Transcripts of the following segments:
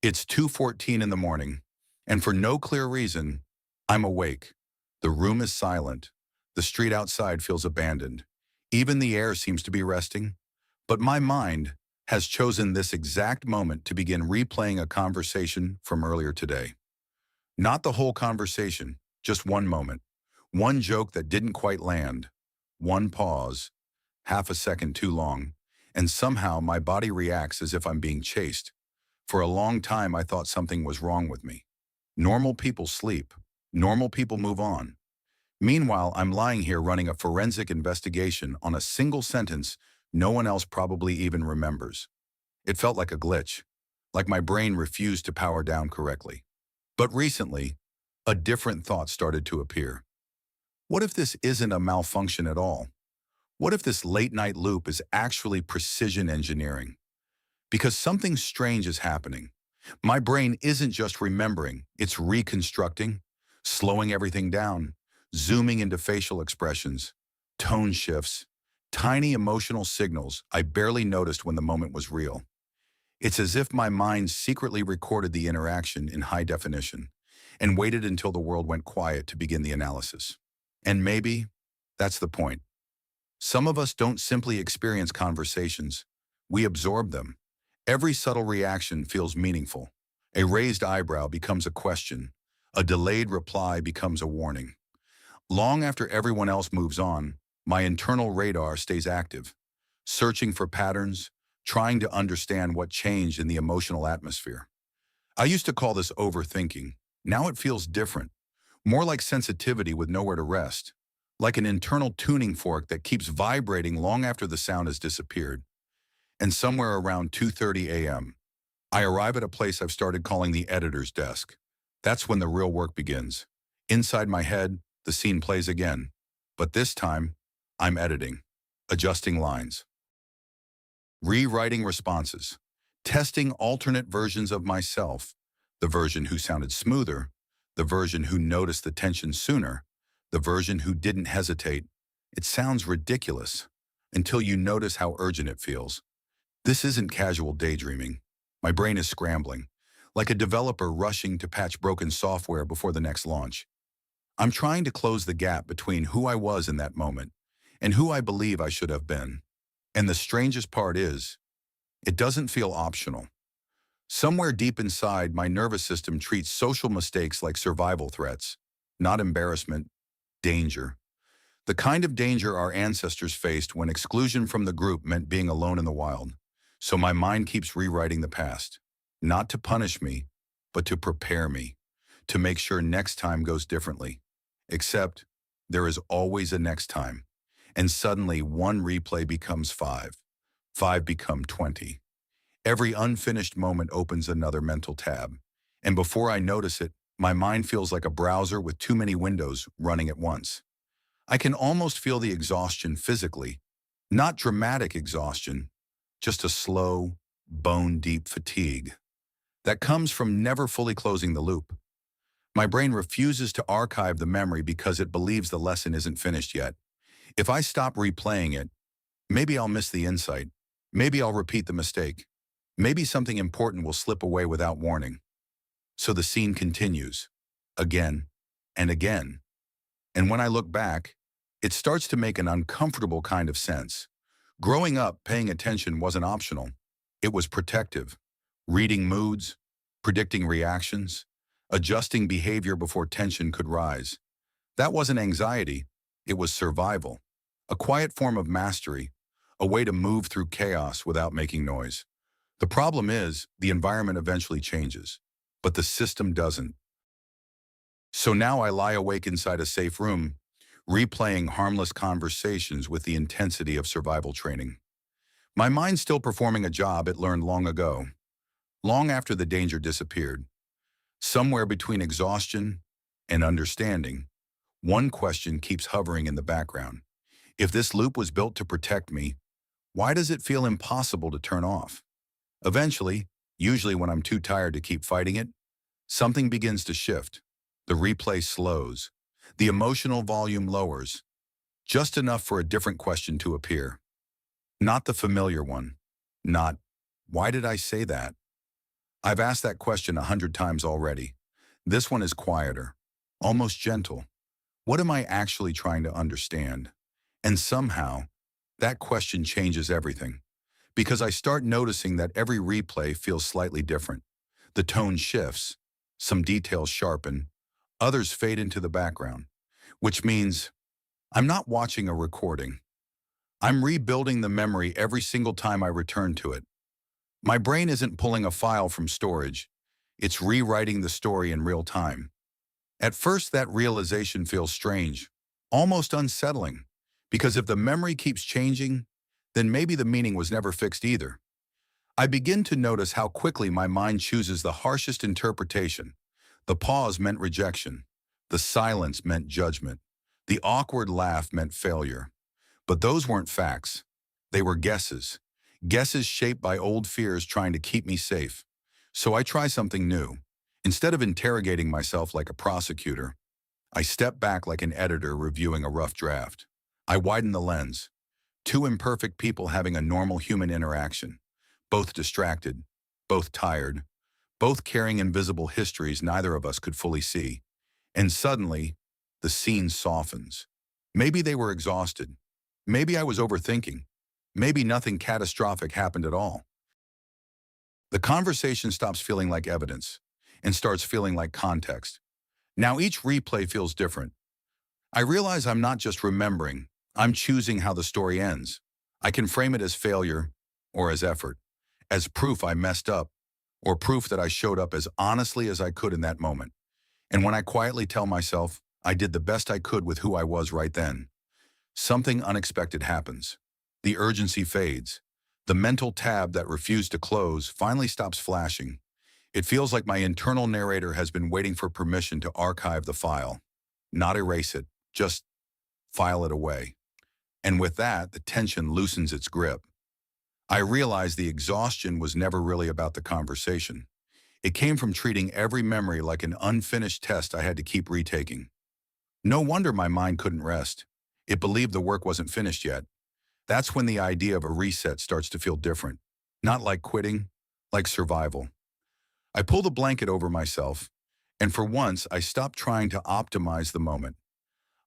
It's 2:14 in the morning, and for no clear reason, I'm awake. The room is silent. The street outside feels abandoned. Even the air seems to be resting. But my mind has chosen this exact moment to begin replaying a conversation from earlier today. Not the whole conversation, just one moment. One joke that didn't quite land. One pause, half a second too long, and somehow my body reacts as if I'm being chased. For a long time, I thought something was wrong with me. Normal people sleep. Normal people move on. Meanwhile, I'm lying here running a forensic investigation on a single sentence no one else probably even remembers. It felt like a glitch, like my brain refused to power down correctly. But recently, a different thought started to appear. What if this isn't a malfunction at all? What if this late-night loop is actually precision engineering? Because something strange is happening. My brain isn't just remembering, it's reconstructing, slowing everything down, zooming into facial expressions, tone shifts, tiny emotional signals I barely noticed when the moment was real. It's as if my mind secretly recorded the interaction in high definition and waited until the world went quiet to begin the analysis. And maybe that's the point. Some of us don't simply experience conversations, we absorb them. Every subtle reaction feels meaningful. A raised eyebrow becomes a question. A delayed reply becomes a warning. Long after everyone else moves on, my internal radar stays active, searching for patterns, trying to understand what changed in the emotional atmosphere. I used to call this overthinking. Now it feels different, more like sensitivity with nowhere to rest, like an internal tuning fork that keeps vibrating long after the sound has disappeared. And somewhere around 2:30 a.m., I arrive at a place I've started calling the editor's desk. That's when the real work begins. Inside my head, the scene plays again. But this time, I'm editing, adjusting lines, rewriting responses, testing alternate versions of myself, the version who sounded smoother, the version who noticed the tension sooner, the version who didn't hesitate. It sounds ridiculous until you notice how urgent it feels. This isn't casual daydreaming. My brain is scrambling, like a developer rushing to patch broken software before the next launch. I'm trying to close the gap between who I was in that moment and who I believe I should have been. And the strangest part is, it doesn't feel optional. Somewhere deep inside, my nervous system treats social mistakes like survival threats, not embarrassment, danger. The kind of danger our ancestors faced when exclusion from the group meant being alone in the wild. So my mind keeps rewriting the past, not to punish me, but to prepare me, to make sure next time goes differently. Except, there is always a next time. And suddenly one replay becomes five. Five become 20. Every unfinished moment opens another mental tab. And before I notice it, my mind feels like a browser with too many windows running at once. I can almost feel the exhaustion physically, not dramatic exhaustion, just a slow, bone-deep fatigue that comes from never fully closing the loop. My brain refuses to archive the memory because it believes the lesson isn't finished yet. If I stop replaying it, maybe I'll miss the insight. Maybe I'll repeat the mistake. Maybe something important will slip away without warning. So the scene continues, again and again. And when I look back, it starts to make an uncomfortable kind of sense. Growing up, paying attention wasn't optional. It was protective. Reading moods, predicting reactions, adjusting behavior before tension could rise. That wasn't anxiety, it was survival. A quiet form of mastery, a way to move through chaos without making noise. The problem is, the environment eventually changes, but the system doesn't. So now I lie awake inside a safe room, replaying harmless conversations with the intensity of survival training. My mind's still performing a job it learned long ago, long after the danger disappeared. Somewhere between exhaustion and understanding, one question keeps hovering in the background. If this loop was built to protect me, why does it feel impossible to turn off? Eventually, usually when I'm too tired to keep fighting it, something begins to shift. The replay slows. The emotional volume lowers, just enough for a different question to appear. Not the familiar one. Not, why did I say that? I've asked that question 100 times already. This one is quieter, almost gentle. What am I actually trying to understand? And somehow, that question changes everything. Because I start noticing that every replay feels slightly different. The tone shifts, some details sharpen, others fade into the background, which means I'm not watching a recording. I'm rebuilding the memory every single time I return to it. My brain isn't pulling a file from storage. It's rewriting the story in real time. At first, that realization feels strange, almost unsettling, because if the memory keeps changing, then maybe the meaning was never fixed either. I begin to notice how quickly my mind chooses the harshest interpretation. The pause meant rejection. The silence meant judgment. The awkward laugh meant failure. But those weren't facts. They were guesses. Guesses shaped by old fears trying to keep me safe. So I try something new. Instead of interrogating myself like a prosecutor, I step back like an editor reviewing a rough draft. I widen the lens. Two imperfect people having a normal human interaction. Both distracted, both tired, both carrying invisible histories neither of us could fully see. And suddenly, the scene softens. Maybe they were exhausted. Maybe I was overthinking. Maybe nothing catastrophic happened at all. The conversation stops feeling like evidence and starts feeling like context. Now each replay feels different. I realize I'm not just remembering, I'm choosing how the story ends. I can frame it as failure or as effort, as proof I messed up, or proof that I showed up as honestly as I could in that moment. And when I quietly tell myself I did the best I could with who I was right then, something unexpected happens. The urgency fades. The mental tab that refused to close finally stops flashing. It feels like my internal narrator has been waiting for permission to archive the file. Not erase it, just file it away. And with that, the tension loosens its grip. I realize the exhaustion was never really about the conversation. It came from treating every memory like an unfinished test I had to keep retaking. No wonder my mind couldn't rest. It believed the work wasn't finished yet. That's when the idea of a reset starts to feel different. Not like quitting, like survival. I pull the blanket over myself, and for once, I stop trying to optimize the moment.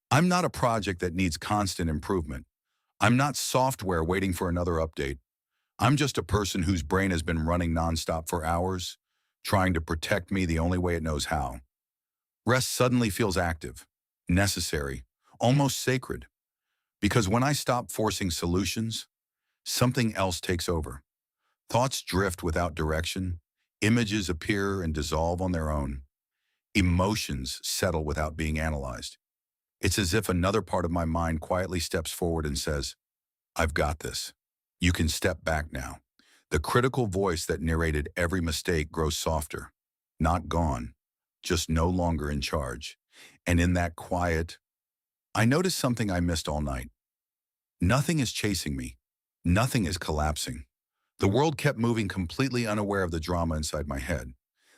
I'm not a project that needs constant improvement. I'm not software waiting for another update. I'm just a person whose brain has been running nonstop for hours, trying to protect me the only way it knows how. Rest suddenly feels active, necessary, almost sacred. Because when I stop forcing solutions, something else takes over. Thoughts drift without direction, images appear and dissolve on their own, emotions settle without being analyzed. It's as if another part of my mind quietly steps forward and says, I've got this. You can step back now. The critical voice that narrated every mistake grows softer, not gone, just no longer in charge. And in that quiet, I notice something I missed all night. Nothing is chasing me. Nothing is collapsing. The world kept moving completely unaware of the drama inside my head.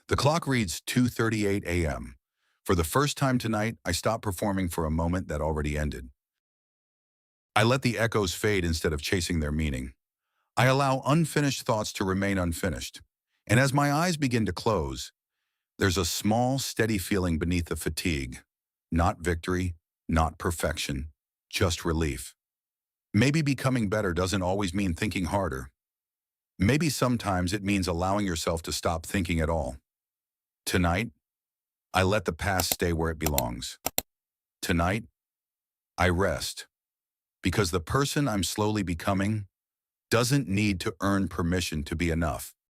The clock reads 2:38 a.m. For the first time tonight, I stopped performing for a moment that already ended. I let the echoes fade instead of chasing their meaning. I allow unfinished thoughts to remain unfinished. And as my eyes begin to close, there's a small, steady feeling beneath the fatigue. Not victory, not perfection, just relief. Maybe becoming better doesn't always mean thinking harder. Maybe sometimes it means allowing yourself to stop thinking at all. Tonight, I let the past stay where it belongs. Tonight, I rest. Because the person I'm slowly becoming doesn't need to earn permission to be enough.